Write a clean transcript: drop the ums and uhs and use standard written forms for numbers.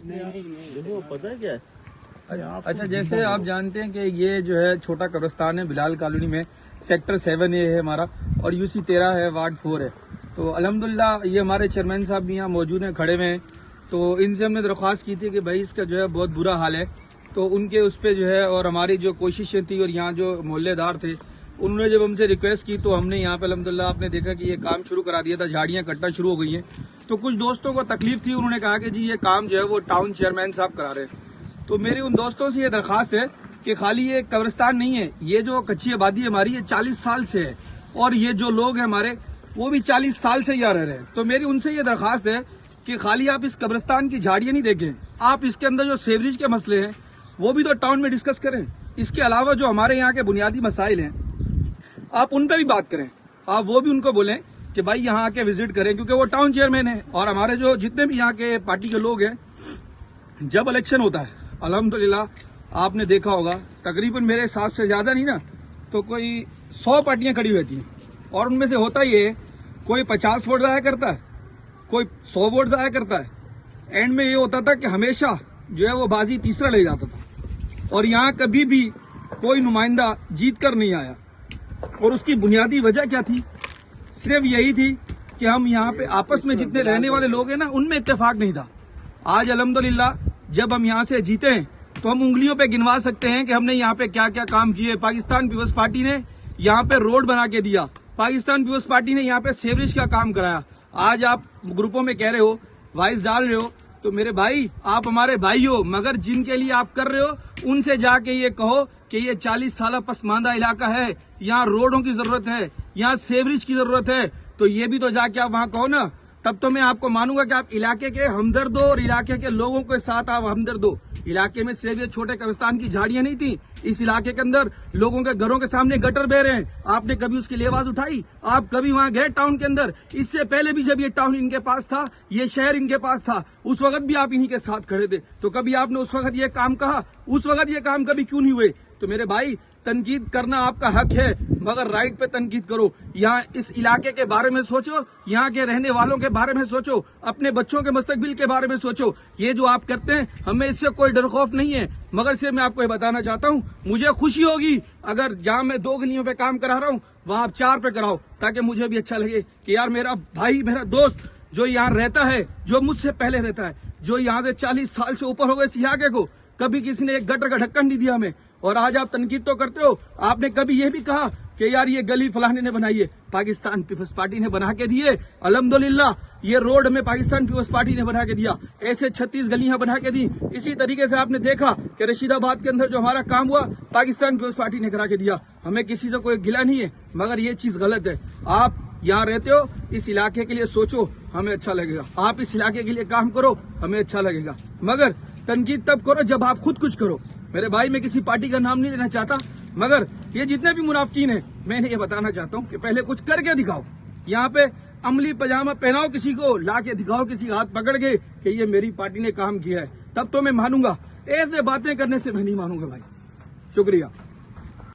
پتا کیا ہے؟ اچھا، جیسے آپ جانتے ہیں کہ یہ جو ہے چھوٹا قبرستان ہے بلال کالونی میں، سیکٹر 7A ہے ہمارا، اور UC 13 ہے، وارڈ 4 ہے. تو الحمدللہ یہ ہمارے چیئرمین صاحب بھی یہاں موجود ہیں، کھڑے ہوئے ہیں. تو ان سے ہم نے درخواست کی تھی کہ بھائی اس کا جو ہے بہت برا حال ہے. تو ان کے اس پہ جو ہے اور ہماری جو کوششیں تھی اور یہاں جو محلے دار تھے انہوں نے جب ہم سے ریکویسٹ کی تو ہم نے یہاں پہ الحمدللہ آپ نے دیکھا کہ یہ کام شروع کرا دیا تھا. جھاڑیاں کٹنا شروع ہو گئی ہیں. تو کچھ دوستوں کو تکلیف تھی، انہوں نے کہا کہ جی یہ کام جو ہے وہ ٹاؤن چیئرمین صاحب کرا رہے ہیں. تو میری ان دوستوں سے یہ درخواست ہے کہ خالی یہ قبرستان نہیں ہے، یہ جو کچی آبادی ہماری یہ 40 سال سے ہے، اور یہ جو لوگ ہیں ہمارے وہ بھی 40 سال سے یہاں رہ رہے ہیں. تو میری ان سے یہ درخواست ہے کہ خالی آپ اس قبرستان کی جھاڑیاں نہیں دیکھیں، آپ اس کے اندر جو سیوریج کے مسئلے ہیں وہ بھی تو ٹاؤن میں ڈسکس کریں. اس کے علاوہ جو ہمارے یہاں کے بنیادی مسائل ہیں آپ ان پہ بھی بات کریں. آپ وہ بھی ان کو بولیں کہ بھائی یہاں آ کے وزٹ کریں، کیونکہ وہ ٹاؤن چیئرمین ہیں. اور ہمارے جو جتنے بھی یہاں کے پارٹی کے لوگ ہیں، جب الیکشن ہوتا ہے الحمدللہ آپ نے دیکھا ہوگا تقریباً میرے حساب سے زیادہ نہیں نا تو کوئی 100 پارٹیاں کھڑی ہوتی ہیں، اور ان میں سے ہوتا یہ کوئی 50 ووٹ ضائع کرتا ہے، کوئی 100 ووٹ ضائع کرتا ہے. اینڈ میں یہ ہوتا تھا کہ ہمیشہ جو ہے وہ بازی تیسرا لے جاتا تھا، اور یہاں کبھی بھی کوئی نمائندہ جیت کر نہیں آیا. اور اس کی بنیادی وجہ کیا تھی؟ صرف یہی تھی کہ ہم یہاں پہ آپس میں جتنے رہنے والے لوگ ہیں نا ان میں اتفاق نہیں تھا. آج الحمدللہ جب ہم یہاں سے جیتے ہیں تو ہم انگلیوں پہ گنوا سکتے ہیں کہ ہم نے یہاں پہ کیا کیا کام کیے. پاکستان پیپلز پارٹی نے یہاں پہ روڈ بنا کے دیا، پاکستان پیپلز پارٹی نے یہاں پہ سیوریج کا کام کرایا. آج آپ گروپوں میں کہہ رہے ہو، وائس ڈال رہے ہو، تو میرے بھائی آپ ہمارے بھائی ہو، مگر جن کے لیے آپ کر رہے ہو ان سے جا کے یہ کہو کہ یہ 40 سالہ پسماندہ علاقہ ہے، یہاں روڈوں کی ضرورت ہے، یہاں سیوریج کی ضرورت ہے. تو یہ بھی تو جا کے آپ وہاں کہو نا، تب تو میں آپ کو مانوں گا کہ آپ علاقے کے ہمدرد ہو اور علاقے کے لوگوں کے ساتھ آپ ہمدرد ہو. علاقے میں صرف یہ چھوٹے قبرستان کی جھاڑیاں نہیں تھیں، اس علاقے کے اندر لوگوں کے گھروں کے سامنے گٹر بہ رہے ہیں. آپ نے کبھی اس کی آواز اٹھائی؟ آپ کبھی وہاں گئے ٹاؤن کے اندر؟ اس سے پہلے بھی جب یہ ٹاؤن ان کے پاس تھا، یہ شہر ان کے پاس تھا، اس وقت بھی آپ انہی کے ساتھ کھڑے تھے. تو کبھی آپ نے اس وقت یہ کام کہا؟ اس وقت یہ کام کبھی کیوں نہیں ہوئے؟ تو میرے بھائی تنقید کرنا آپ کا حق ہے، مگر رائٹ پہ تنقید کرو. یہاں اس علاقے کے بارے میں سوچو، یہاں کے رہنے والوں کے بارے میں سوچو، اپنے بچوں کے مستقبل کے بارے میں سوچو. یہ جو آپ کرتے ہیں ہمیں اس سے کوئی ڈر خوف نہیں ہے، مگر صرف میں آپ کو یہ بتانا چاہتا ہوں مجھے خوشی ہوگی اگر جہاں میں 2 گلیوں پہ کام کرا رہا ہوں وہاں آپ 4 پہ کراؤ، تاکہ مجھے بھی اچھا لگے کہ یار میرا بھائی، میرا دوست جو یہاں رہتا ہے، جو مجھ سے پہلے رہتا ہے، جو یہاں سے 40 سال سے اوپر ہو گئے اس علاقے کو، کبھی کسی نے ایک گٹر کا ڈھکن نہیں دیا ہمیں. اور آج آپ تنقید تو کرتے ہو. آپ نے کبھی یہ بھی کہا کہ یار یہ گلی فلانے نے بنائی ہے؟ پاکستان پیپلز پارٹی نے بنا کے دیے. الحمدللہ یہ روڈ ہمیں پاکستان پیپلز پارٹی نے بنا کے دیا. ایسے 36 گلیاں بنا کے دی. اسی طریقے سے آپ نے دیکھا کہ رشید آباد کے اندر جو ہمارا کام ہوا پاکستان پیپلز پارٹی نے کرا کے دیا. ہمیں کسی سے کوئی گلہ نہیں ہے، مگر یہ چیز غلط ہے. آپ یہاں رہتے ہو، اس علاقے کے لیے سوچو، ہمیں اچھا لگے گا. آپ اس علاقے کے لیے کام کرو، ہمیں اچھا لگے گا. مگر تنقید تب کرو جب آپ خود کچھ کرو. میرے بھائی میں کسی پارٹی کا نام نہیں لینا چاہتا، مگر یہ جتنے بھی منافقین ہیں میں نے یہ بتانا چاہتا ہوں کہ پہلے کچھ کر کے دکھاؤ. یہاں پہ عملی پاجامہ پہناؤ، کسی کو لا کے دکھاؤ، کسی ہاتھ پکڑ کے کہ یہ میری پارٹی نے کام کیا ہے، تب تو میں مانوں گا. ایسے باتیں کرنے سے میں نہیں مانوں گا بھائی. شکریہ.